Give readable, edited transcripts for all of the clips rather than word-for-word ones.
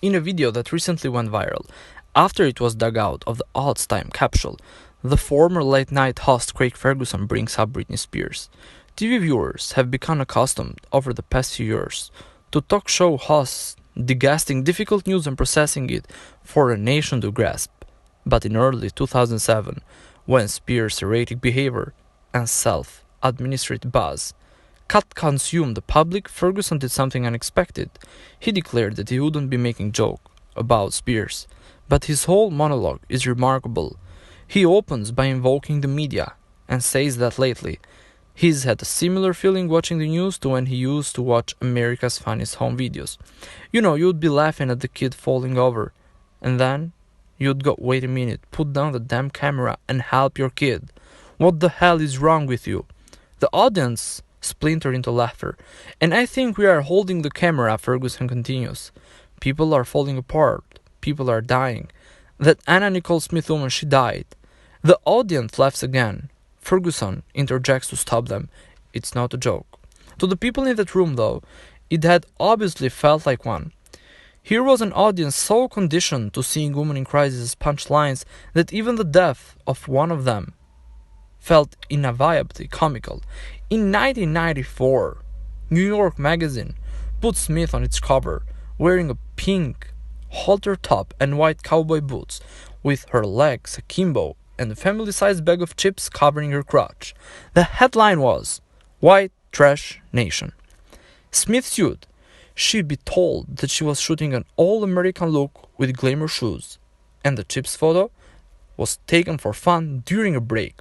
In a video that recently went viral, after it was dug out of the Odds Time capsule, the former late-night host Craig Ferguson brings up Britney Spears. TV viewers have become accustomed over the past few years to talk show hosts digesting difficult news and processing it for a nation to grasp. But in early 2007, when Spears' erratic behavior and self-administered buzz consumed the public, Ferguson did something unexpected. He declared that he wouldn't be making joke about Spears, but his whole monologue is remarkable. He opens by invoking the media and says that lately he's had a similar feeling watching the news to when he used to watch America's Funniest Home Videos. You'd be laughing at the kid falling over, and then you'd go, wait a minute, put down the damn camera and help your kid. What the hell is wrong with you? The audience splintered into laughter, and I think we are holding the camera, Ferguson continues. People are falling apart. People are dying. That Anna Nicole Smith woman, she died. The audience laughs again. Ferguson interjects to stop them. It's not a joke. To the people in that room, though, it had obviously felt like one. Here was an audience so conditioned to seeing women in crisis punch lines that even the death of one of them felt inevitably comical. In 1994, New York Magazine put Smith on its cover, wearing a pink halter top and white cowboy boots, with her legs akimbo and a family-sized bag of chips covering her crotch. The headline was, "White Trash Nation." Smith sued. She'd be told that she was shooting an all-American look with glamour shoes, and the chips photo was taken for fun during a break.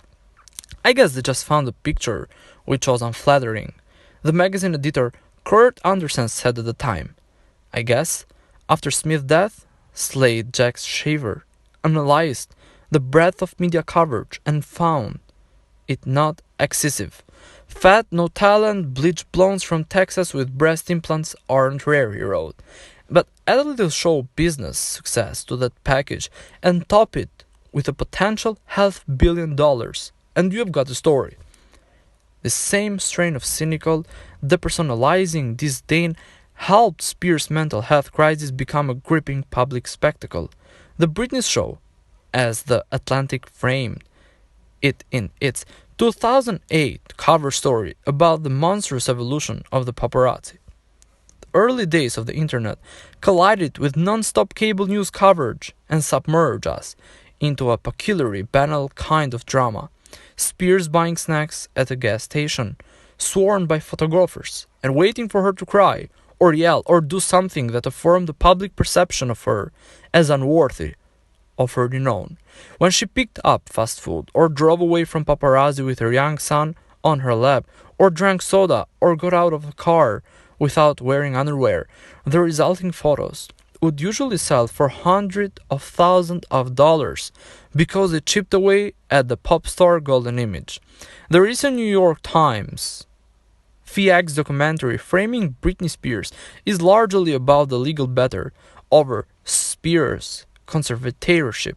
I guess they just found a picture which was unflattering. The magazine editor Kurt Anderson said at the time. I guess, after Smith's death, Slade Jack Shaver analyzed the breadth of media coverage and found it not excessive. Fat, no talent, bleached blondes from Texas with breast implants aren't rare, he wrote. But add a little show business success to that package and top it with a potential $500 million, and you've got a story. The same strain of cynical, depersonalizing disdain helped Spears' mental health crisis become a gripping public spectacle. The Britney show, as The Atlantic framed it in its 2008 cover story about the monstrous evolution of the paparazzi. The early days of the internet collided with non-stop cable news coverage and submerged us into a peculiarly banal kind of drama. Spears buying snacks at a gas station, swarmed by photographers, and waiting for her to cry, or yell, or do something that affirmed the public perception of her as unworthy of her renown. When she picked up fast food, or drove away from paparazzi with her young son on her lap, or drank soda, or got out of a car without wearing underwear, the resulting photos would usually sell for hundreds of thousands of dollars because they chipped away at the pop star golden image. The recent New York Times FX documentary framing Britney Spears is largely about the legal battle over Spears' conservatorship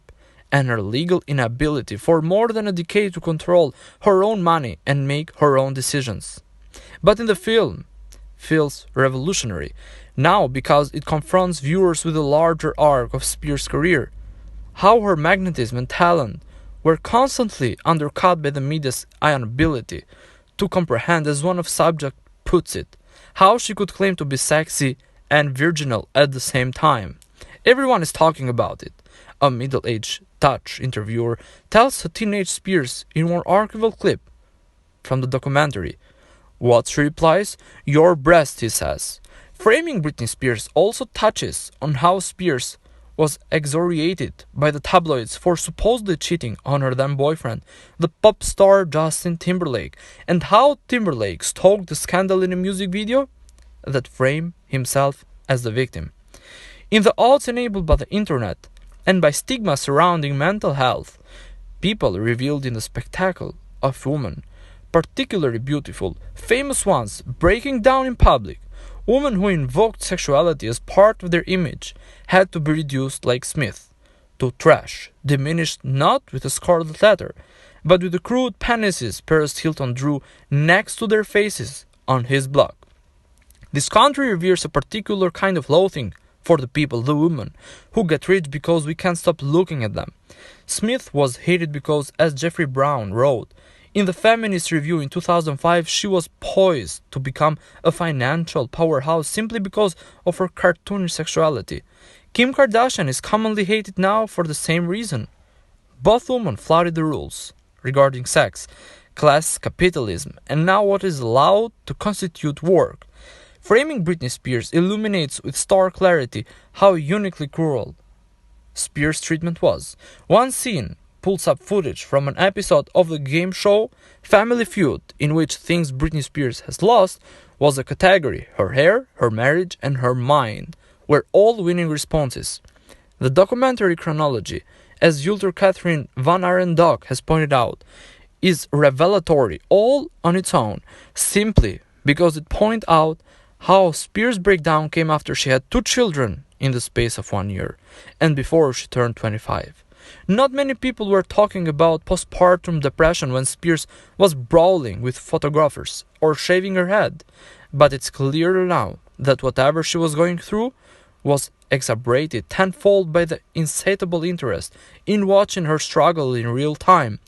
and her legal inability for more than a decade to control her own money and make her own decisions. But in the film, feels revolutionary now because it confronts viewers with the larger arc of Spears' career, how her magnetism and talent were constantly undercut by the media's inability to comprehend, as one of subject puts it, how she could claim to be sexy and virginal at the same time. Everyone is talking about it. A middle-aged Dutch interviewer tells a teenage Spears in one archival clip from the documentary. What she replies? "Your breast," he says. Framing Britney Spears also touches on how Spears was exonerated by the tabloids for supposedly cheating on her then boyfriend, the pop star Justin Timberlake, and how Timberlake stoked the scandal in a music video that framed himself as the victim. In the odds enabled by the internet and by stigma surrounding mental health, people revealed in the spectacle of women, particularly beautiful, famous ones, breaking down in public. Women who invoked sexuality as part of their image had to be reduced like Smith to trash, diminished not with a scarlet letter, but with the crude penises Paris Hilton drew next to their faces on his blog. This country reveres a particular kind of loathing for the people, the women, who get rich because we can't stop looking at them. Smith was hated because, as Jeffrey Brown wrote, in the Feminist Review in 2005, she was poised to become a financial powerhouse simply because of her cartoonish sexuality. Kim Kardashian is commonly hated now for the same reason. Both women flouted the rules regarding sex, class, capitalism, and now what is allowed to constitute work. Framing Britney Spears illuminates with stark clarity how uniquely cruel Spears' treatment was. One scene pulls up footage from an episode of the game show Family Feud, in which things Britney Spears has lost was a category: her hair, her marriage, and her mind were all winning responses. The documentary chronology, as Ulter Catherine Van Arendonk has pointed out, is revelatory all on its own, simply because it points out how Spears' breakdown came after she had 2 children in the space of 1 year, and before she turned 25. Not many people were talking about postpartum depression when Spears was brawling with photographers or shaving her head, but it's clear now that whatever she was going through was exacerbated tenfold by the insatiable interest in watching her struggle in real time.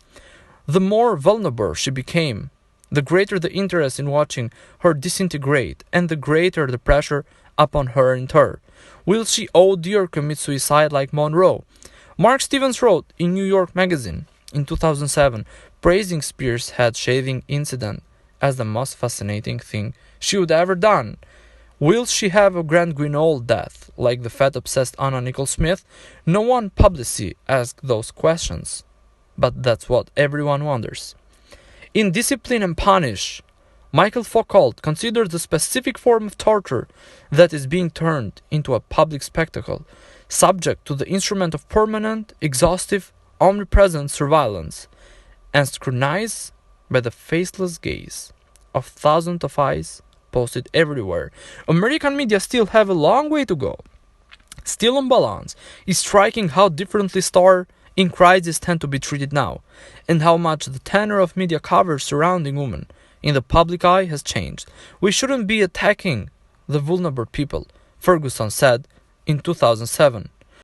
The more vulnerable she became, the greater the interest in watching her disintegrate, and the greater the pressure upon her in turn. Will she OD or commit suicide like Monroe? Mark Stevens wrote in New York Magazine in 2007, praising Spears' head shaving incident as the most fascinating thing she would ever done. Will she have a Grant Greenwald death like the fat-obsessed Anna Nicole Smith? No one publicly asked those questions, but that's what everyone wonders. In Discipline and Punish, Michael Foucault considers the specific form of torture that is being turned into a public spectacle, subject to the instrument of permanent, exhaustive, omnipresent surveillance, and scrutinized by the faceless gaze of thousands of eyes posted everywhere. American media still have a long way to go. Still on balance, it's striking how differently stars in crisis tend to be treated now, and how much the tenor of media coverage surrounding women in the public eye has changed. We shouldn't be attacking the vulnerable people, Ferguson said in 2007.